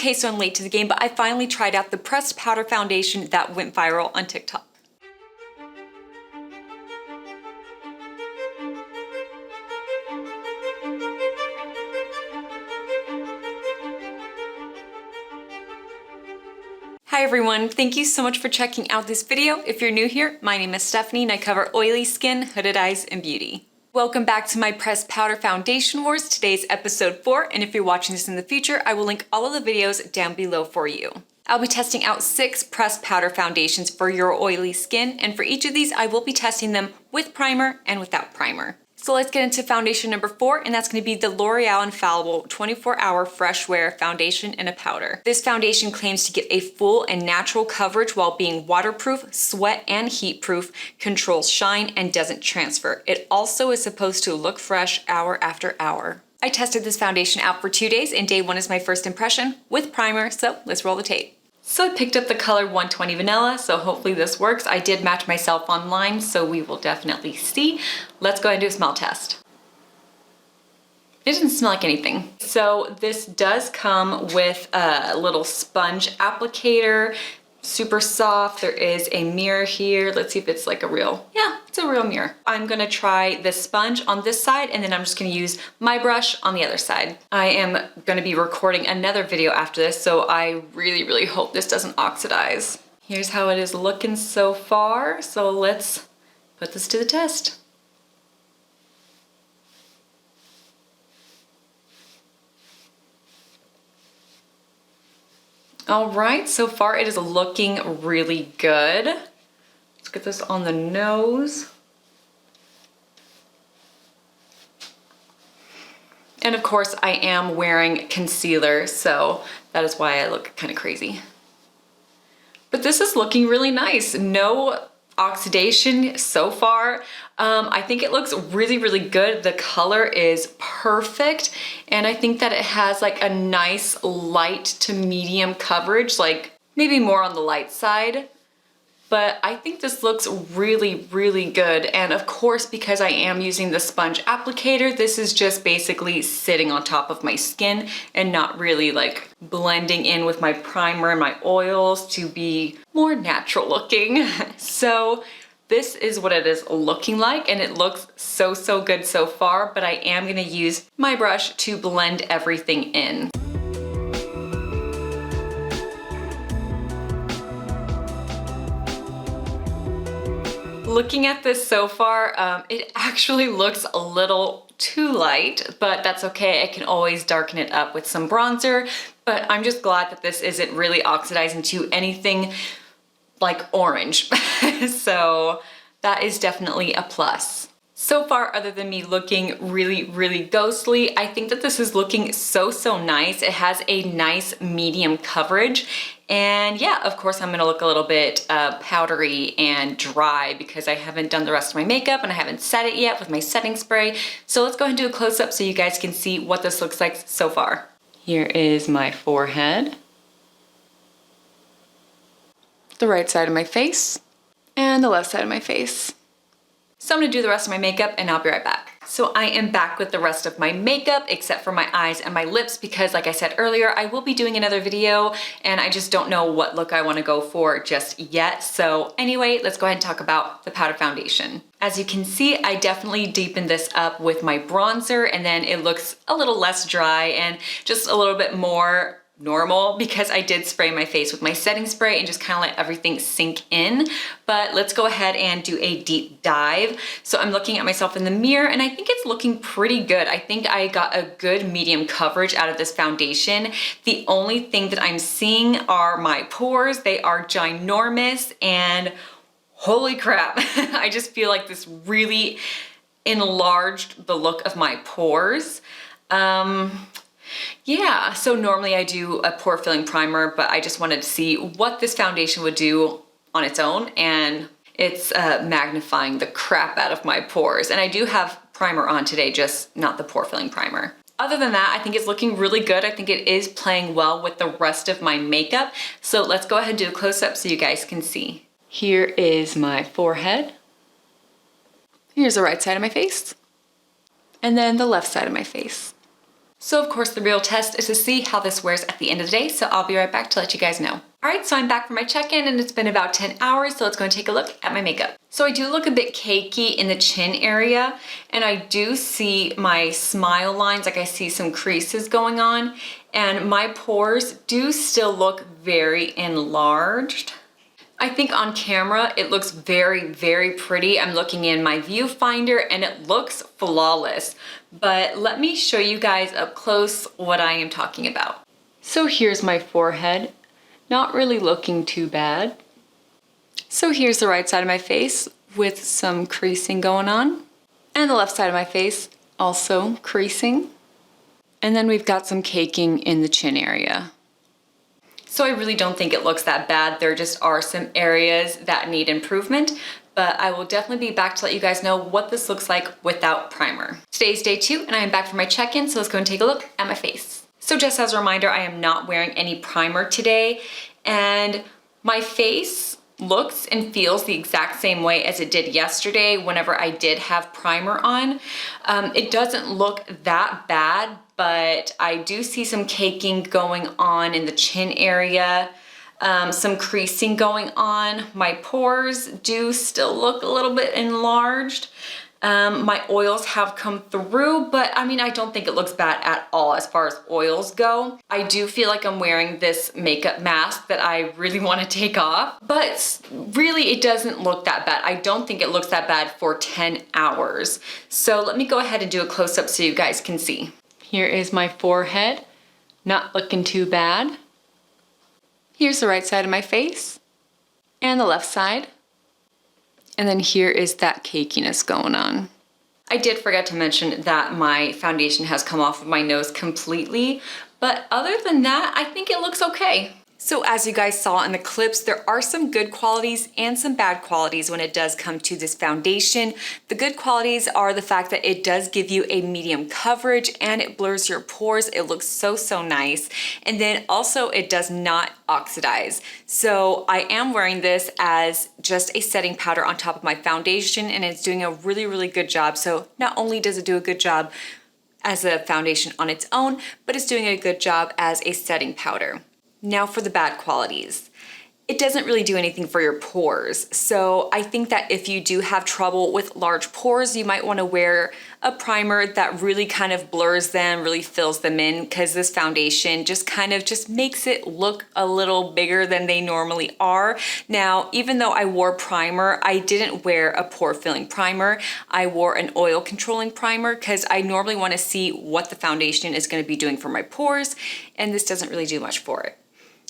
Okay, so I'm late to the game, but I finally tried out the pressed powder foundation that went viral on TikTok. Hi everyone, thank you so much for checking out this video. If you're new here, my name is Stephanie and I cover oily skin, hooded eyes, and beauty. Welcome back to my pressed powder foundation wars. Today's episode 4, and if you're watching this in the future, I will link all of the videos down below for you. I'll be testing out 6 pressed powder foundations for your oily skin, and for each of these, I will be testing them with primer and without primer. So let's get into foundation number 4, and that's going to be the L'Oreal Infallible 24-Hour Fresh Wear Foundation in a Powder. This foundation claims to give a full and natural coverage while being waterproof, sweat and heat proof, controls shine, and doesn't transfer. It also is supposed to look fresh hour after hour. I tested this foundation out for 2 days, and day 1 is my first impression with primer, so let's roll the tape. So I picked up the color 120 Vanilla, so hopefully this works. I did match myself online, so we will definitely see. Let's go ahead and do a smell test. It doesn't smell like anything. So this does come with a little sponge applicator, super soft. There is a mirror here. Let's see if it's like a real, yeah, it's a real mirror. I'm gonna try the sponge on this side, and then I'm just gonna use my brush on the other side. I am gonna be recording another video after this, so I really hope this doesn't oxidize. Here's how it is looking so far. So let's put this to the test. All right, so far it is looking really good. Let's get this on the nose. And of course I am wearing concealer, so that is why I look kind of crazy. But this is looking really nice. No oxidation so far. I think it looks really good. The color is perfect, and I think that it has like a nice light to medium coverage, like maybe more on the light side. But I think this looks really good. And of course, because I am using the sponge applicator, this is just basically sitting on top of my skin and not really like blending in with my primer and my oils to be more natural looking. So this is what it is looking like, and it looks so good so far, but I am gonna use my brush to blend everything in. Looking at this so far, it actually looks a little too light, but that's okay. I can always darken it up with some bronzer, but I'm just glad that this isn't really oxidizing to anything like orange. So that is definitely a plus. So far, other than me looking really ghostly, I think that this is looking so nice. It has a nice medium coverage. And yeah, of course, I'm gonna look a little bit powdery and dry because I haven't done the rest of my makeup and I haven't set it yet with my setting spray. So let's go ahead and do a close-up so you guys can see what this looks like so far. Here is my forehead, the right side of my face, and the left side of my face. So I'm gonna do the rest of my makeup and I'll be right back. So I am back with the rest of my makeup except for my eyes and my lips because like I said earlier, I will be doing another video and I just don't know what look I wanna go for just yet. So anyway, let's go ahead and talk about the powder foundation. As you can see, I definitely deepened this up with my bronzer, and then it looks a little less dry and just a little bit more normal because I did spray my face with my setting spray and just kind of let everything sink in. But let's go ahead and do a deep dive. So I'm looking at myself in the mirror and I think it's looking pretty good. I think I got a good medium coverage out of this foundation. The only thing that I'm seeing are my pores. They are ginormous, and holy crap, I just feel like this really enlarged the look of my pores. Yeah, so normally I do a pore filling primer, but I just wanted to see what this foundation would do on its own, and it's magnifying the crap out of my pores. And I do have primer on today, just not the pore filling primer. Other than that, I think it's looking really good. I think it is playing well with the rest of my makeup. So let's go ahead and do a close-up so you guys can see. Here is my forehead. Here's the right side of my face. And then the left side of my face. So of course the real test is to see how this wears at the end of the day, so I'll be right back to let you guys know. Alright, so I'm back from my check-in and it's been about 10 hours, so let's go and take a look at my makeup. So I do look a bit cakey in the chin area, and I do see my smile lines, like I see some creases going on, and my pores do still look very enlarged. I think on camera it looks very, very pretty. I'm looking in my viewfinder and it looks flawless. But let me show you guys up close what I am talking about. So here's my forehead. Not really looking too bad. So here's the right side of my face with some creasing going on. And the left side of my face also creasing. And then we've got some caking in the chin area. So I really don't think it looks that bad. There just are some areas that need improvement, but I will definitely be back to let you guys know what this looks like without primer. Today's day 2 and I am back for my check-in, so let's go and take a look at my face. So just as a reminder, I am not wearing any primer today, and my face looks and feels the exact same way as it did yesterday whenever I did have primer on. It doesn't look that bad, but I do see some caking going on in the chin area, some creasing going on. My pores do still look a little bit enlarged. My oils have come through, but I mean, I don't think it looks bad at all as far as oils go. I do feel like I'm wearing this makeup mask that I really want to take off, but really it doesn't look that bad. I don't think it looks that bad for 10 hours. So let me go ahead and do a close-up so you guys can see. Here is my forehead, not looking too bad. Here's the right side of my face and the left side. And then here is that cakiness going on. I did forget to mention that my foundation has come off of my nose completely, but other than that, I think it looks okay. So as you guys saw in the clips, there are some good qualities and some bad qualities when it does come to this foundation. The good qualities are the fact that it does give you a medium coverage and it blurs your pores. It looks so, so nice. And then also it does not oxidize. So I am wearing this as just a setting powder on top of my foundation, and it's doing a really, really good job. So not only does it do a good job as a foundation on its own, but it's doing a good job as a setting powder. Now for the bad qualities. It doesn't really do anything for your pores. So I think that if you do have trouble with large pores, you might want to wear a primer that really kind of blurs them, really fills them in, because this foundation just kind of just makes it look a little bigger than they normally are. Now, even though I wore primer, I didn't wear a pore filling primer. I wore an oil controlling primer because I normally want to see what the foundation is going to be doing for my pores, and this doesn't really do much for it.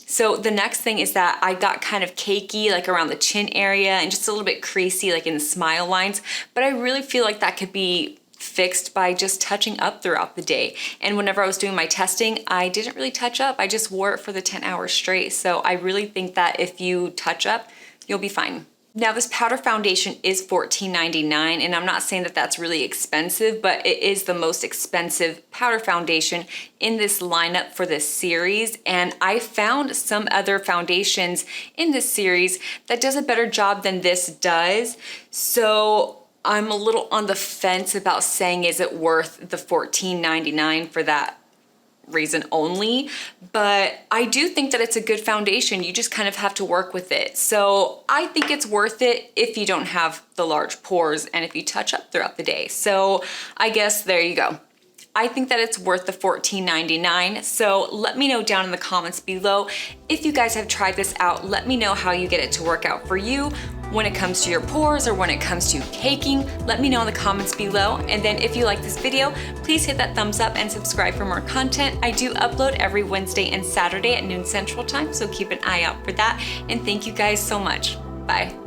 So the next thing is that I got kind of cakey, like around the chin area, and just a little bit creasy, like in the smile lines. But I really feel like that could be fixed by just touching up throughout the day. And whenever I was doing my testing, I didn't really touch up. I just wore it for the 10 hours straight. So I really think that if you touch up, you'll be fine. Now this powder foundation is $14.99, and I'm not saying that that's really expensive, but it is the most expensive powder foundation in this lineup for this series. And I found some other foundations in this series that does a better job than this does. So I'm a little on the fence about saying, is it worth the $14.99 for that reason only, but I do think that it's a good foundation. You just kind of have to work with it. So I think it's worth it if you don't have the large pores and if you touch up throughout the day. So I guess there you go. I think that it's worth the $14.99. So let me know down in the comments below if you guys have tried this out. Let me know how you get it to work out for you when it comes to your pores or when it comes to caking. Let me know in the comments below. And then if you like this video, please hit that thumbs up and subscribe for more content. I do upload every Wednesday and Saturday at noon Central Time, so keep an eye out for that. And thank you guys so much. Bye.